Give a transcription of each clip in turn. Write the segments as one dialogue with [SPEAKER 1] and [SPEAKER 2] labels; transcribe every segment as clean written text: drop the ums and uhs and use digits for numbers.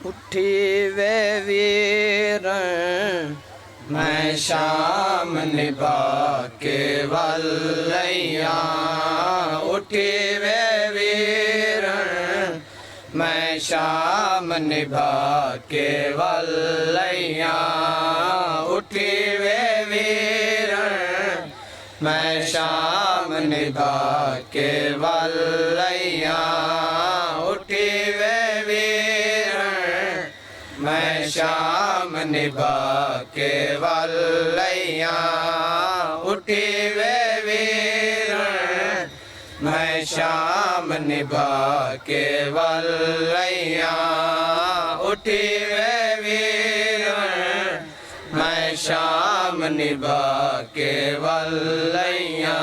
[SPEAKER 1] उठी वे वीर मैं शाम निभा के वल्लैया। उठी वे वीर मैं शाम निभा के वल्लैया। उठी वे वीर मैं शाम निभा के वल्लैया। उठी वे वीर मैं शाम निभा के वल्लैया। उठी वे वीर मैं शाम निभा के वल्लैया। उठी वे वीर मैं शाम निभा के वल्लैया।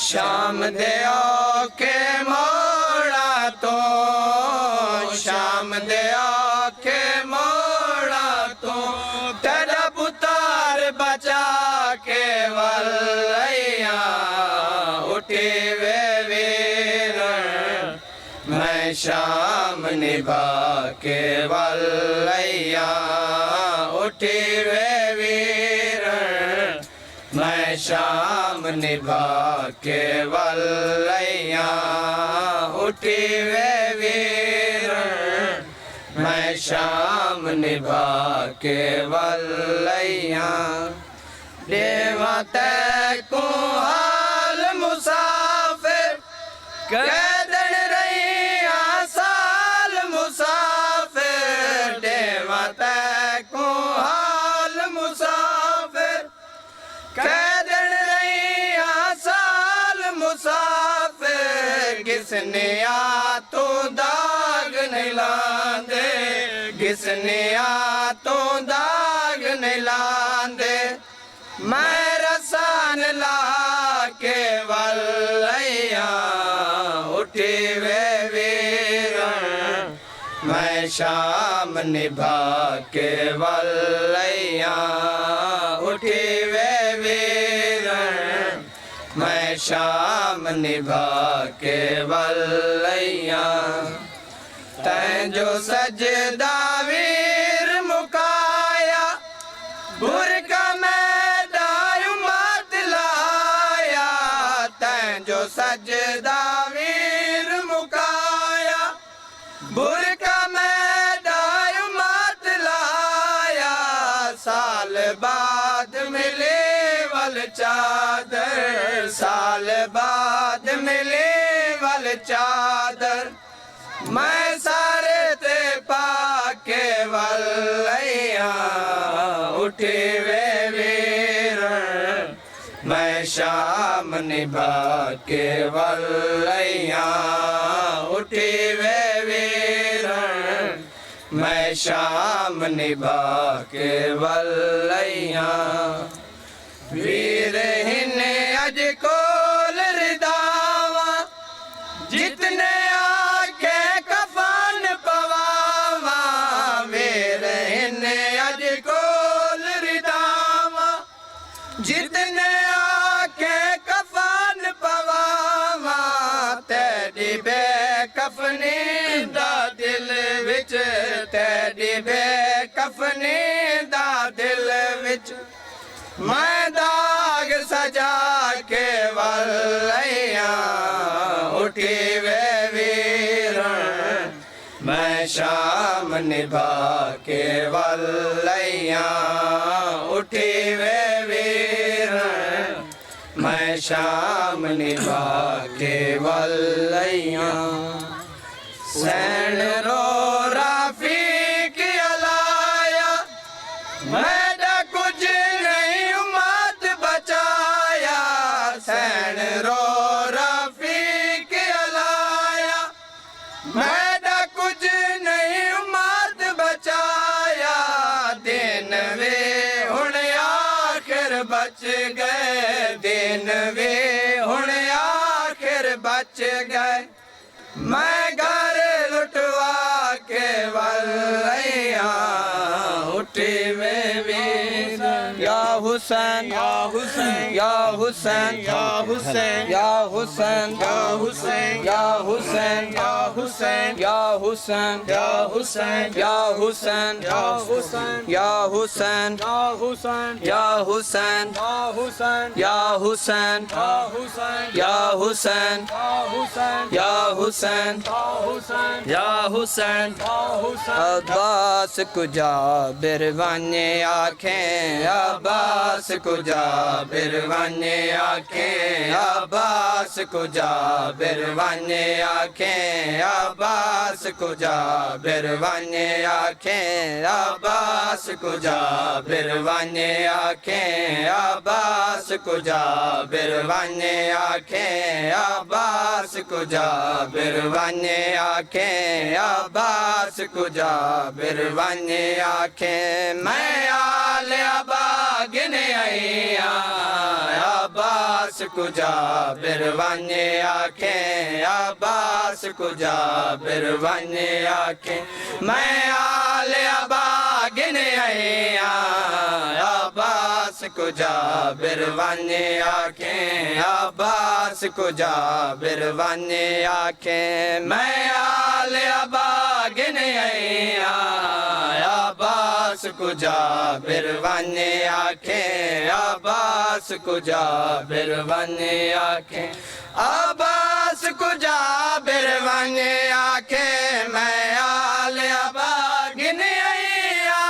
[SPEAKER 1] शाम दया के मोड़ा तो शाम दया के मोड़ा तो तेरा पुतार बचा के वल्लैया। उठी वे वीर मैं शाम निभा के वल्लैया। उठी वे वीर मैं शाम निभा के वल्लैया। उठी वे वीर मैं शाम निभा के वल्लैया। देवते को हाल मुसाफिर कैदन रही साल मुसाफिर। देवते को हाल मुसाफिर कैदन रही साल मुसाफिर। किसने आ तो दाग नहीं लांदे किसने आ तो दाग नहीं लांदे। मैं रसान ला के वल्लैया। उठी वे वीर मैं शाम निभा के वल्लैया। उठी वे वीर मैं शाम निभा के वल्लैया। तैं जो सजदा वीर मुकाया बुरका मैदान मत लाया। तैं जो सजदा वीर मुकाया बुरका मैदान मत लाया। साल बाद मिले वल चादर साल बाद मिले वल चादर। मैं सारे ते पाके वल्लैया। उठी वे वीर मैं शाम निभा के वल्लैया। उठी वे वीर मैं शाम निभा के वल्लैया। वीर हिने अज कोल रिदावा जितने आके कफन पवावा। वीर हिने अज कोल रिदावा जितने आके कफन पवावा। तेरी बेकफनी दा दिल विच तेरी बेकफनी दा दिल विच मैं दाग सजा के वल्लैया। उठी वे वीर मैं शाम निभा के वल्लैया। उठी वे वीर मैं शाम निभा के वल्लैया। सैन रो राफीक अलाया मैं कुछ नहीं उम्मत बचाया। सैन रो रफीक अलाया मैं कुछ नहीं उम्मत बचाया। दिन वे हुण आखिर बच गए दिन वे हुण आखिर बच गए। मैं घर लुटवा के वल्लैया। उठी वे वीर या हुसैन या हुसैन या हुसैन या हुसैन या हुसैन या हुसैन या हुसैन या हुसैन या हुसैन या हुसैन या हुसैन या हुसैन या हुसैन या हुसैन या हुसैन या हुसैन या हुसैन या हुसैन या हुसैन अब्बास को जाबिर वाने आँखें अब्बास को जाबिर वाने आँखें अब्बास को जाबिर वाने आँखें अब्बास को जाबिर वाने आँखें अब्बास को जाबिर वाने आँखें अब्बास को जाबिर वाने आँखें अब्बास को जाबिर वाने आँखें अब्बास को जाबिर वाने आँखें मैं आले अबा गिने आईया अब्बास को जाबिर वाने आँखें अब्बास को जाबिर वाने आँखें मैं आले अबा गिने आईया अब्बास को जाबिर वाने आँखें अब्बास को जाबिर वाने आँखें मैं आले अबा गिने आईया अब्बास को जाबिर वाने आँखें अब्बास को जाबिर वाने आँखें अब्बास को जाबिर वाने आँखें मैं आले अबा गिने आईया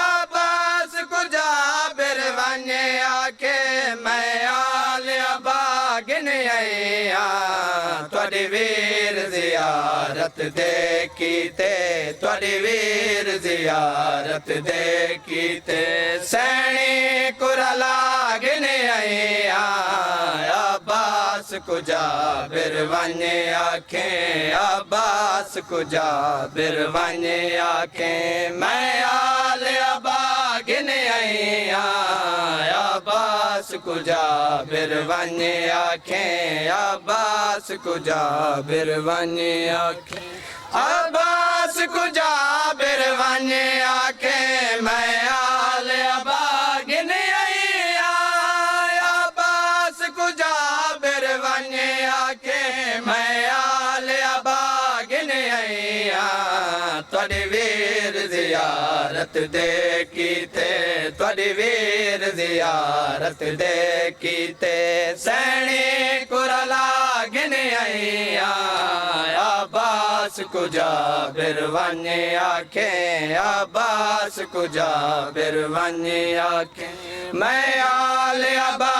[SPEAKER 1] अब्बास को जाबिर वाने आँखें मैं आले अबा गिने आईया तुहाडे वीर ज़ियारत दे कीते तुहाडे वीर ज़ियारत दे कीते सैनी कुरला गिने आईया अब्बास को जाबिर वाने आँखें अब्बास को जाबिर वाने आँखें मैं आले अबा गिने आईया अब्बास को जाबिर वाने आँखें अब्बास को जाबिर वाने आँखें अब्बास को जाबिर वाने आँखें मैं आले अबा गिने आईया अब्बास को जाबिर वाने आँखें मैं आले अबा गिने आईया तुहाडे वीर ज़ियारत दे कीते तुहाडे वीर ज़ियारत दे कीते सैनी कुरला गिने आईया अब्बास को जाबिर वाने आँखें अब्बास को जाबिर वाने आँखें मैं आले अबा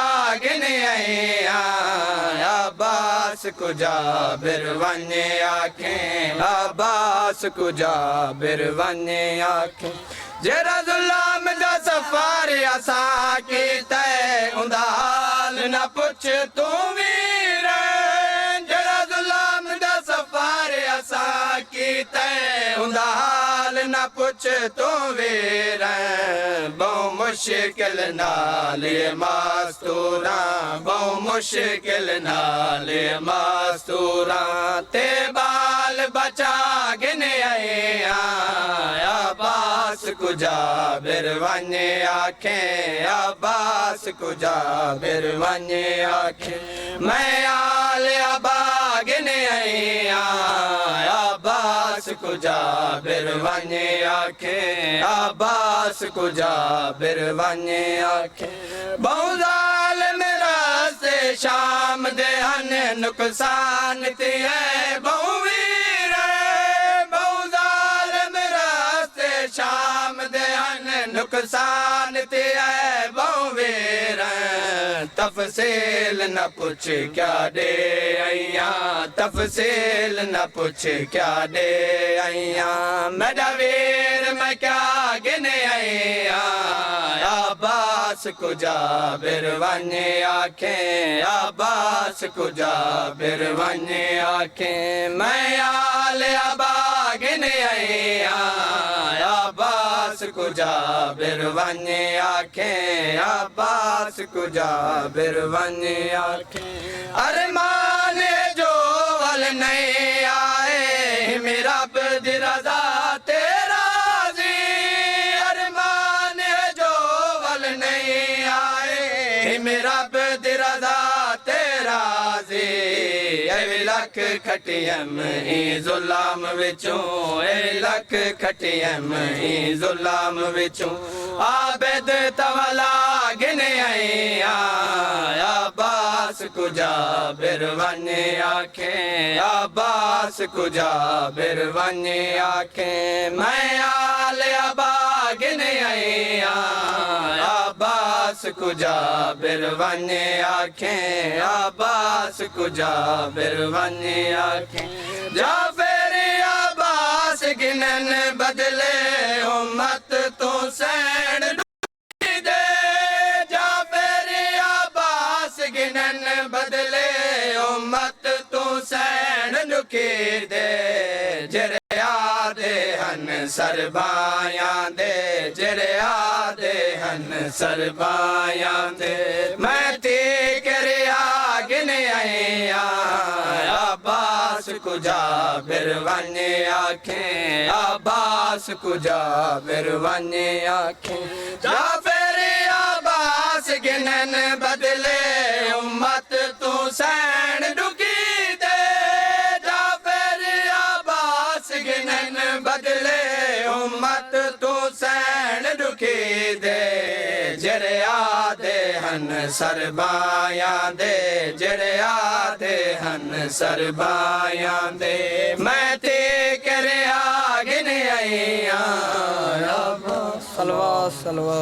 [SPEAKER 1] गिने आईया अब्बास को जाबिर वाने आँखें अब्बास को जाबिर वाने आँखें जरा जुल्म दा सफर असा कीता उंदा हाल न पुछ तू वीर जरा जुल्म दा सफर असा कीता उंदा हाल न पुछ तू वीर बहु मुश्किल नाल मास्तूरा बहु मुश्किल नाल मास्तूरा ते बाल बचा गिने आईया अब्बास को जाबिर वाने आँखें अब्बास को जाबिर वाने आँखें मैं आले अबा गिने आईया अब्बास को जाबिर वाने आँखें अब्बास को जाबिर वाने आँखें बहु ज़ालिम रास्ते शाम दे हन नुकसान ते है बहु वीर बहु ज़ालिम रास्ते शाम दे हन नुकसान ते है बहु वीर तफसील न पूछ क्या दे आईया तफसील न पूछ क्या दे आईया मेरा वीर मैं क्या गिने आईया अब्बास को जाबिर वाने आँखें अब्बास को जाबिर वाने आँखें मैं आले अबा गिने आईया अब्बास को जाबिर वाने आँखें अब्बास को जाबिर वाने आँखें अरमान जो वल नहीं आए मेरा बद रजा तेरा जी अरमान जो वल नहीं लख खटियम ई जुलाम विचों ए लख खटियम ई जुलाम विचों आबिद तवला गिने आया अब्बास कुजा बिरवने आखें अब्बास कुजा बिरवने आखें मैं आल अबा गिने आया अब्बास कुजा बिरवने आखें अब्बास कुजा बिरवने आखें जाफर अब्बास गिनन बदले उम्मत तो सैन दे जाफर अब्बास गिनन बदले उम्मत तो सैन दुखी दे जरिया दे हन सरबायां दे जरिया दे हन सरबायां दे मैं ते करया गिने आया अब्बास कुजा बिरवने आखें अब्बास कुजा बिरवने आखें जाफर अब्बास गिनन बदले उम्मत तू सैन दुखी दे जाफर अब्बास गिनन बदले उम्मत तू सैन दुखी दे जरिया दे हन सरबायां दे जरिया दे हन सरबायां दे मैं ते करया गिने आया सलवा सलवा